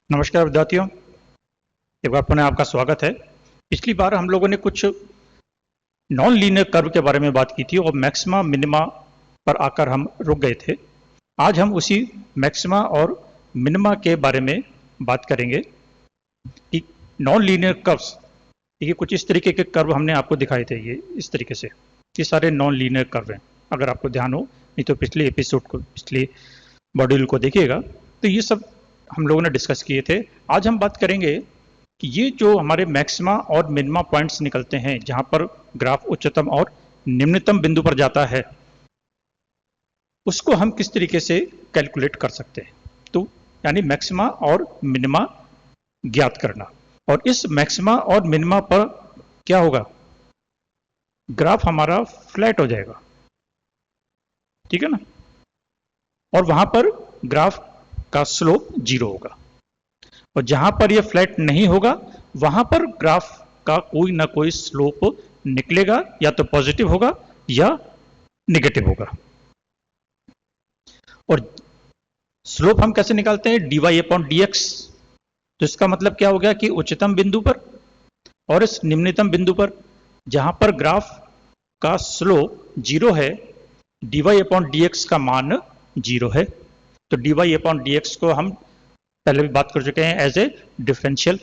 नमस्कार विद्यार्थियों, एक बार पुनः आपका स्वागत है। पिछली बार हम लोगों ने कुछ नॉन लीनियर कर्व के बारे में बात की थी और मैक्सिमा मिनिमा पर आकर हम रुक गए थे। आज हम उसी मैक्सिमा और मिनिमा के बारे में बात करेंगे कि नॉन लीनियर कर्व्स, ये कुछ इस तरीके के कर्व हमने आपको दिखाए थे। ये इस तरीके से ये सारे नॉन लीनियर कर्व हैं, अगर आपको ध्यान हो, नहीं तो पिछले एपिसोड को, पिछले मॉड्यूल को देखिएगा। तो ये सब हम लोगों ने डिस्कस किए थे। आज हम बात करेंगे कि ये जो हमारे मैक्सिमा और मिनिमा पॉइंट्स निकलते हैं, जहां पर ग्राफ उच्चतम और निम्नतम बिंदु पर जाता है, उसको हम किस तरीके से कैलकुलेट कर सकते हैं। तो यानी मैक्सिमा और मिनिमा ज्ञात करना। और इस मैक्सिमा और मिनिमा पर क्या होगा, ग्राफ हमारा फ्लैट हो जाएगा, ठीक है ना। और वहां पर ग्राफ का स्लोप 0 होगा। और जहां पर यह फ्लैट नहीं होगा, वहां पर ग्राफ का कोई ना कोई स्लोप निकलेगा, या तो पॉजिटिव होगा या निगेटिव होगा। और स्लोप हम कैसे निकालते हैं, dy/dx। तो इसका मतलब क्या हो गया कि उच्चतम बिंदु पर और इस निम्नतम बिंदु पर जहां पर ग्राफ का स्लोप 0 है, dy/dx का मान 0 है। तो dy/dx को हम पहले भी बात कर चुके हैं as a differential,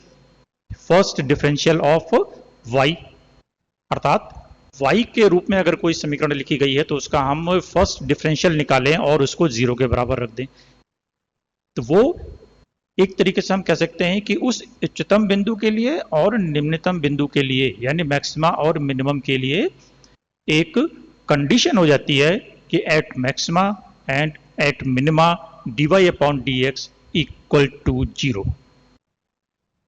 first differential of y। अर्थात y के रूप में अगर कोई समीकरण लिखी गई है तो उसका हम फर्स्ट डिफरेंशियल निकालें और उसको 0 के बराबर रख दें। तो वो एक तरीके से हम कह सकते हैं कि उस उच्चतम बिंदु के लिए और निम्नतम बिंदु के लिए, यानी मैक्सिमा और मिनिमम के लिए एक कंडीशन हो जाती है कि at maxima and at minima dy/dx equal to 0।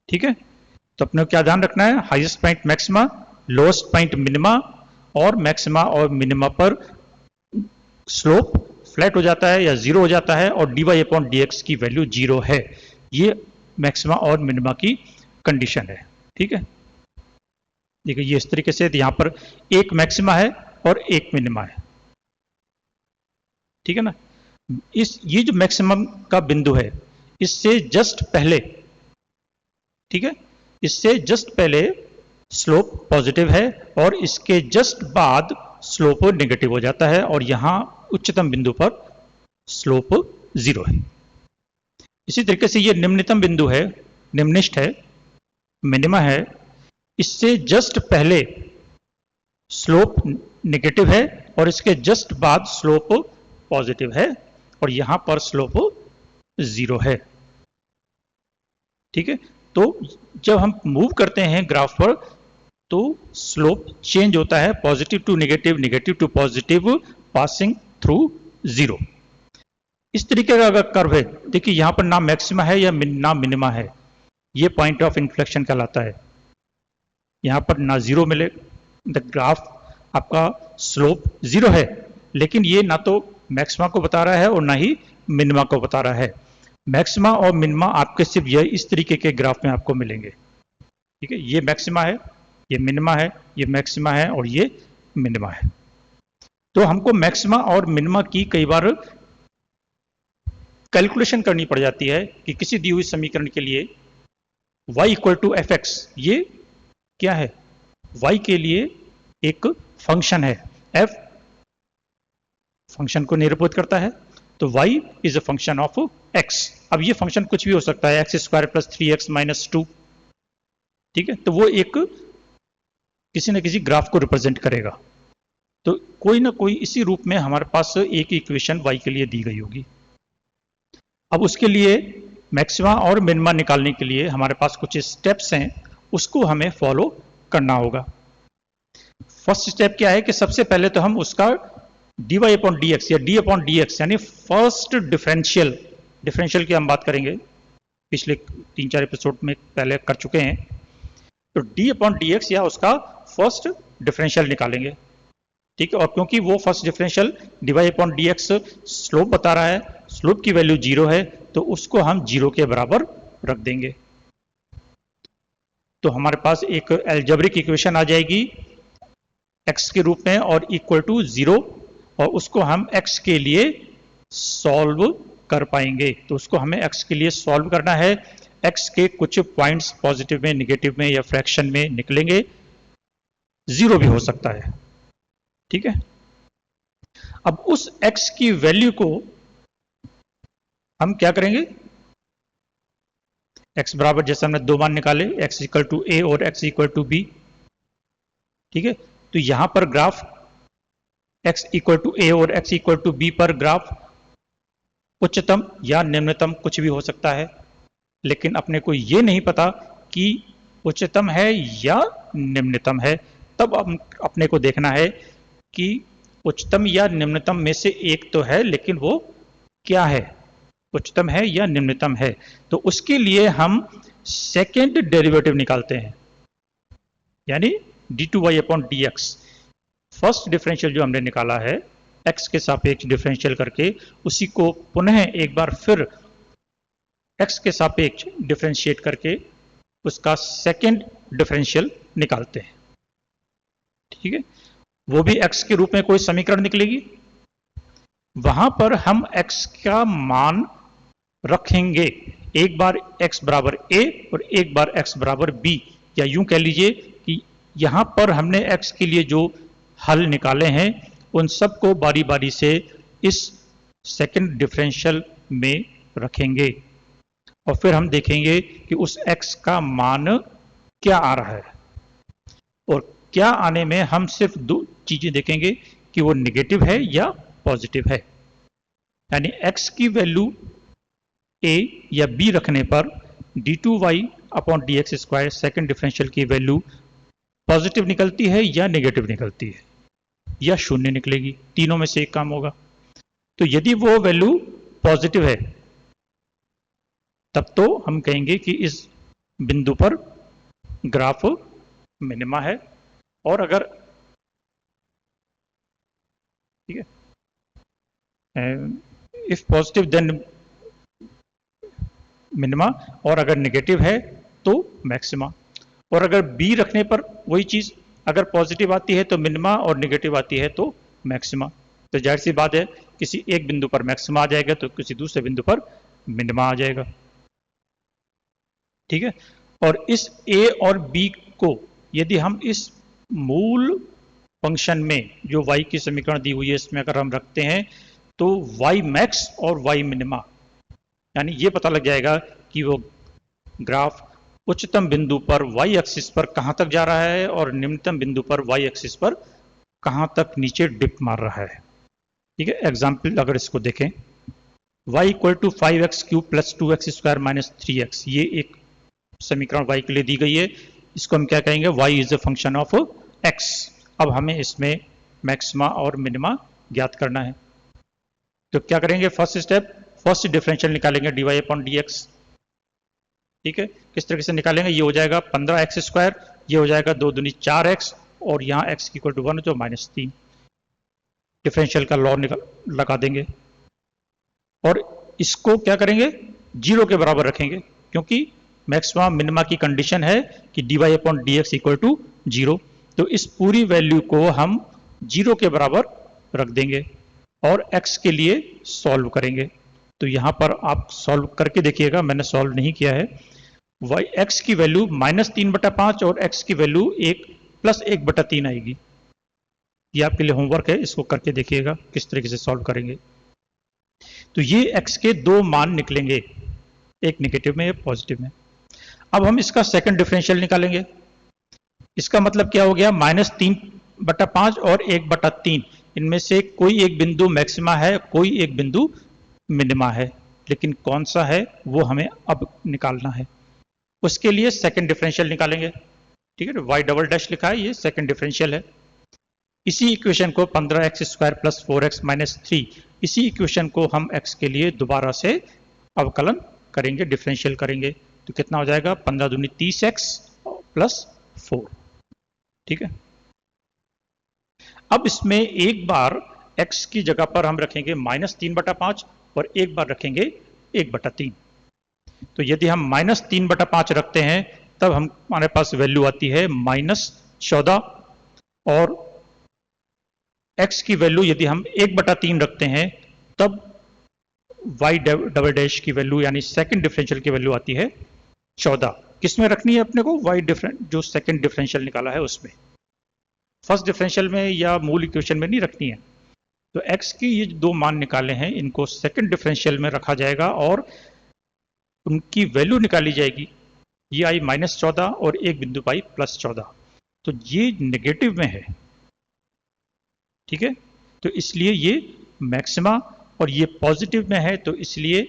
ठीक है। तो अपने को क्या ध्यान रखना है, highest point maxima, lowest point minima, और मैक्सिमा और मिनिमा पर स्लोप फ्लैट हो जाता है या 0 हो जाता है और dy/dx की वैल्यू 0 है। ये मैक्सिमा और मिनिमा की कंडीशन है। ठीक है। देखिए ये इस तरीके से यहां पर एक मैक्सिमा है और एक मिनिमा है, ठीक है ना। ये जो मैक्सिमम का बिंदु है, इससे जस्ट पहले, ठीक है, इससे जस्ट पहले स्लोप पॉजिटिव है और इसके जस्ट बाद स्लोप नेगेटिव हो जाता है, और यहां उच्चतम बिंदु पर स्लोप 0 है। इसी तरीके से ये निम्नतम बिंदु है, निम्निष्ठ है, मिनिमा है, इससे जस्ट पहले स्लोप नेगेटिव है और इसके जस्ट बाद स्लोप पॉजिटिव है, और यहां पर स्लोप 0 है। ठीक है। तो जब हम मूव करते हैं ग्राफ पर, तो स्लोप चेंज होता है, positive to negative, negative to positive, passing through 0। इस तरीके का अगर कर्व है, देखिए यहां पर ना मैक्सिमा है या ना मिनिमा है, ये पॉइंट ऑफ इन्फ्लेक्शन कहलाता है। यहां पर ना 0 मिले, द ग्राफ आपका स्लोप 0 है, लेकिन ये ना तो मैक्सिमा को बता रहा है और ना ही मिनिमा को बता रहा है। मैक्सिमा और मिनिमा आपके सिर्फ ये इस तरीके के ग्राफ में आपको मिलेंगे। ठीक है, ये मैक्सिमा है, ये मिनिमा है, ये मैक्सिमा है और ये मिनिमा है। तो हमको मैक्सिमा और मिनिमा की कई बार कैलकुलेशन करनी पड़ जाती है कि किसी दी हुई समीकरण के लिए y equal to F X, ये क्या है, y के लिए एक फंक्शन है, f फंक्शन को निरूपित करता है, तो y is a function of x। अब ये फंक्शन कुछ भी हो सकता है, x² + 3x - 2। ठीक है, तो वो एक किसी न किसी ग्राफ को रिप्रेजेंट करेगा। तो कोई ना कोई इसी रूप में हमारे पास एक इक्वेशन y के लिए दी गई होगी। अब उसके लिए मैक्सिमा और मिनिमा निकालने के लिए हमारे पास कुछ स्टेप्स हैं, उसको हमें फॉलो करना होगा। फर्स्ट स्टेप क्या है कि सबसे पहले तो हम उसका dy/dx या d/dx यानी फर्स्ट डिफरेंशियल, डिफरेंशियल की हम बात करेंगे, पिछले 3-4 एपिसोड में पहले कर चुके हैं। तो d/dx या उसका फर्स्ट डिफरेंशियल निकालेंगे। ठीक है, और क्योंकि वो फर्स्ट डिफरेंशियल dy/dx स्लोप बता रहा है, स्लोप की वैल्यू 0 है, तो उसको हम 0 के बराबर रख देंगे। तो हमारे पास एक एल्जेब्रिक इक्वेशन आ जाएगी x के रूप में और इक्वल टू 0, और उसको हम x के लिए सॉल्व कर पाएंगे। तो उसको हमें x के लिए सॉल्व करना है। x के कुछ पॉइंट्स पॉजिटिव में, निगेटिव में या फ्रैक्शन में निकलेंगे, जीरो भी हो सकता है। ठीक है, अब उस x की वैल्यू को हम क्या करेंगे, x बराबर, जैसे हमने दो मान निकाले, x इक्वल टू ए और x इक्वल टू बी। ठीक है, तो यहां पर ग्राफ x इक्वल टू ए और x इक्वल टू बी पर ग्राफ उच्चतम या निम्नतम कुछ भी हो सकता है, लेकिन अपने को ये नहीं पता कि उच्चतम है या निम्नतम है। तब अपने को देखना है कि उच्चतम या निम्नतम में से एक तो है, लेकिन वो क्या है, उच्चतम है या निम्नतम है। तो उसके लिए हम सेकेंड डेरिवेटिव निकालते हैं, यानी d2y upon dx। First differential जो हमने निकाला है x के सापेक्ष डिफरेंशियल करके, उसी को पुनः एक बार फिर x के सापेक्ष डिफरेंशिएट करके उसका सेकेंड डिफरेंशियल निकालते हैं। ठीक है, वो भी x के रूप में कोई समीकरण निकलेगी, वहां पर हम x का मान रखेंगे, एक बार x बराबर a और एक बार x बराबर b, या यूं कह लीजिए कि यहां पर हमने x के लिए जो हल निकाले हैं उन सबको बारी बारी से इस सेकंड डिफरेंशियल में रखेंगे और फिर हम देखेंगे कि उस x का मान क्या आ रहा है। और क्या आने में हम सिर्फ दो चीजें देखेंगे कि वो नेगेटिव है या पॉजिटिव है, यानी x की वैल्यू a या b रखने पर d2y upon dx square second differential की वैल्यू पॉजिटिव निकलती है या नेगेटिव निकलती है या शून्य निकलेगी, तीनों में से एक काम होगा। तो यदि वो वैल्यू पॉजिटिव है तब तो हम कहेंगे कि इस बिंदु पर ग्राफ मिनिमा है, और अगर, ठीक है, इफ पॉजिटिव देन मिनिमा, और अगर नेगेटिव है तो मैक्सिमा। और अगर बी रखने पर वही चीज, अगर पॉजिटिव आती है तो मिनिमा और नेगेटिव आती है तो मैक्सिमा। तो जाहिर सी बात है किसी एक बिंदु पर मैक्सिमा आ जाएगा तो किसी दूसरे बिंदु पर मिनिमा आ जाएगा। ठीक है, और इस ए और बी को यदि हम इस मूल फंक्शन में जो y की समीकरण दी हुई है इसमें अगर हम रखते हैं तो y मैक्स और y मिनिमा, यानी ये पता लग जाएगा कि वो ग्राफ उच्चतम बिंदु पर y एक्सिस पर कहां तक जा रहा है और निम्नतम बिंदु पर y एक्सिस पर कहां तक नीचे डिप मार रहा है। ठीक है, एग्जाम्पल अगर इसको देखें, y equal to 5x cube plus 2x square minus 3x, ये एक समीकरण y के लिए दी गई है। इसको हम क्या कहेंगे, y is a function of x। अब हमें इसमें मैक्सिमा और मिनिमा ज्ञात करना है, तो क्या करेंगे, फर्स्ट स्टेप, फर्स्ट डिफरेंशियल निकालेंगे dy अपॉन dx। ठीक है, किस तरीके से निकालेंगे, ये हो जाएगा 15x स्क्वायर, ये हो जाएगा 2 दूनी 4x, और यहाँ x इक्वल टू 1 तो -3, डिफरेंशियल का लॉ लगा देंगे और इसको क्या करेंगे, जीरो के बराबर रखेंगे, क्योंकि मैक्सिमा मिनिमा की कंडीशन है कि dy upon dx equal to 0। तो इस पूरी वैल्यू को हम जीरो के बराबर रख देंगे और x के लिए सॉल्व करेंगे। तो यहां पर आप सॉल्व करके देखिएगा, मैंने सॉल्व नहीं किया है। x की वैल्यू -3/5 और x की वैल्यू 1 + 1/3 आएगी। ये आपके लिए होमवर्क है, इसको करके देखिएगा किस तरीके से सॉल्व करेंगे। तो ये x के दो मान निकलेंगे, एक नेगेटिव में एक पॉजिटिव में। अब हम इसका सेकंड डिफरेंशियल निकालेंगे। इसका मतलब क्या हो गया, -3/5 और 1/3, इनमें से कोई एक बिंदु मैक्सिमा है, कोई एक बिंदु मिनिमा है, लेकिन कौन सा है वो हमें अब निकालना है। उसके लिए सेकंड डिफरेंशियल निकालेंगे। ठीक है, y डबल डैश लिखा है, ये सेकंड डिफरेंशियल है। इसी इक्वेशन को 15x square plus 4x minus 3, इसी इक्वेशन को हम x के लिए दोबारा से अवकलन करेंगे, डिफरेंशियल करेंगे। तो कितना हो जाएगा, 15 दूनी 30x प्लस 4। ठीक है, अब इसमें एक बार x की जगह पर हम रखेंगे -3/5 और एक बार रखेंगे 1/3। तो यदि हम -3/5 रखते हैं तब हमारे पास वैल्यू आती है -14, और x की वैल्यू यदि हम 1/3 रखते हैं तब y डबल डैश की वैल्यू यानी सेकंड डिफरेंशियल की वैल्यू आती है 14 किस में रखनी है अपने को? वाई डिफरेंट जो सेकंड डिफरेंशियल निकाला है उसमें, फर्स्ट डिफरेंशियल में या मूल इक्वेशन में नहीं रखनी है। तो x की ये दो मान निकाले हैं, इनको सेकंड डिफरेंशियल में रखा जाएगा और उनकी वैल्यू निकाली जाएगी। ये आई -14 और एक बिंदु पाई +14, तो ये नेगेटिव में है, ठीक है। तो इसलिए ये मैक्सिमा, और ये पॉजिटिव में है तो इसलिए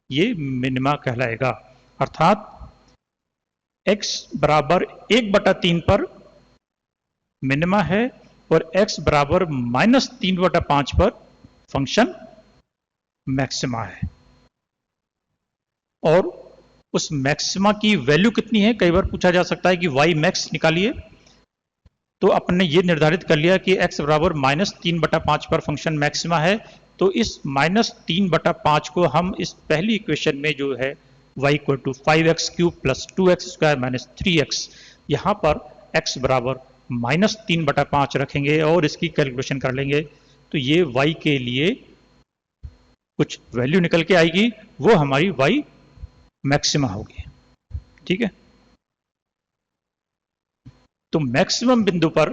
ये मिनिमा कहलाएगा। अर्थात x बराबर 1/3 पर मिनिमा है और x बराबर -3/5 पर फंक्शन मैक्सिमा है। और उस मैक्सिमा की वैल्यू कितनी है, कई बार पूछा जा सकता है कि y मैक्स निकालिए। तो अपन ने ये निर्धारित कर लिया कि x बराबर -3/5 पर फंक्शन मैक्सिमा है, तो इस -3/5 को हम इस पहली इक्वेशन में जो है y equal to 5x³ + 2x² - 3x, यहाँ पर x बराबर -3/5 रखेंगे और इसकी कैलकुलेशन कर लेंगे। तो ये y के लिए कुछ वैल्यू निकल के आएगी, वो हमारी y मैक्सिमा होगी, ठीक है। तो मैक्सिमम बिंदु पर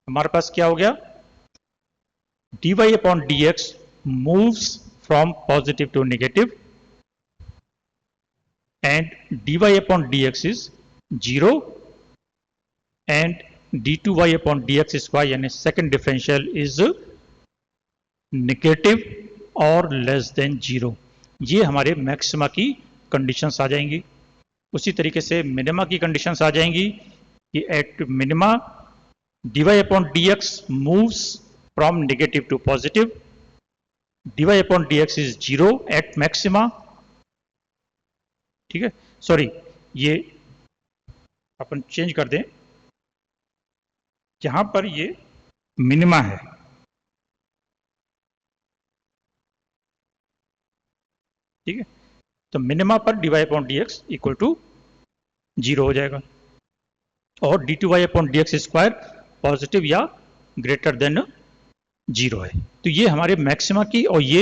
हमारे पास क्या हो गया? dy/dx moves from positive to negative and dy/dx is 0 and d2y/dx square यानी सेकंड डिफरेंशियल इज नेगेटिव और लेस देन 0। ये हमारे मैक्सिमा की कंडीशंस आ जाएंगी। उसी तरीके से मिनिमा की कंडीशंस आ जाएंगी कि at minima dy/dx moves from negative to positive, dy/dx is 0 at maxima, ठीक है। सॉरी, ये अपन चेंज कर दें, जहां पर ये मिनिमा है, ठीक है, तो मिनिमा पर dy/dx इक्वल टू 0 हो जाएगा और d2y/dx स्क्वायर पॉजिटिव या ग्रेटर देन 0 है। तो ये हमारे मैक्सिमा की और ये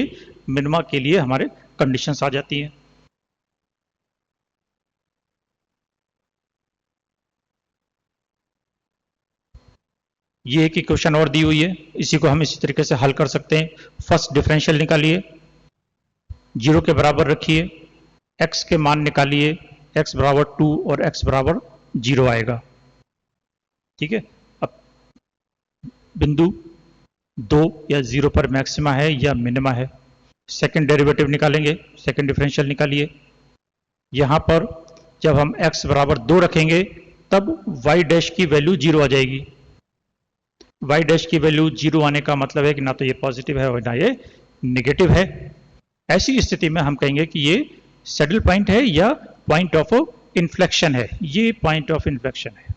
मिनिमा के लिए हमारे कंडीशंस आ जाती हैं। ये एक इक्वेशन और दी हुई है, इसी को हम इसी तरीके से हल कर सकते हैं। फर्स्ट डिफरेंशियल निकालिए, 0 के बराबर रखिए, x के मान निकालिए, x बराबर 2 और x बराबर 0 आएगा, ठीक है। अब बिंदु 2 या 0 पर मैक्सिमा है या मिनिमा है। सेकंड डेरिवेटिव निकालेंगे, सेकंड डिफरेंशियल निकालिए। यहां पर जब हम x बराबर 2 रखेंगे तब y डैश की वैल्यू 0 आ जाएगी। y डैश की वैल्यू 0 आने का मतलब है कि ना तो ये पॉजिटिव है और ना ये नेगेटिव है। ऐसी स्थिति में हम कहेंगे कि ये सैडल पॉइंट है या पॉइंट ऑफ इन्फ्लेक्शन है। ये पॉइंट ऑफ इन्फ्लेक्शन है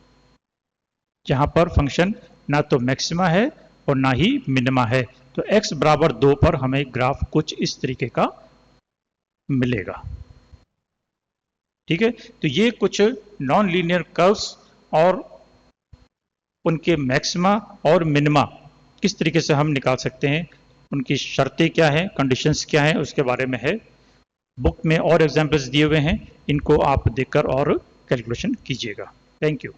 जहां पर फंक्शन ना तो मैक्सिमा है और ना ही मिनिमा है। तो x बराबर 2 पर हमें ग्राफ कुछ इस तरीके का मिलेगा, ठीक है। तो ये कुछ नॉन लीनियर कर्व्स और उनके मैक्सिमा और मिनिमा किस तरीके से हम निकाल सकते हैं, उनकी शर्तें क्या हैं, कंडीशंस क्या हैं, उसके बारे में है। बुक में और एग्जाम्पल्स दिए हुए हैं, इनको आप देखकर और कैलकुलेशन कीजिएगा। Thank you.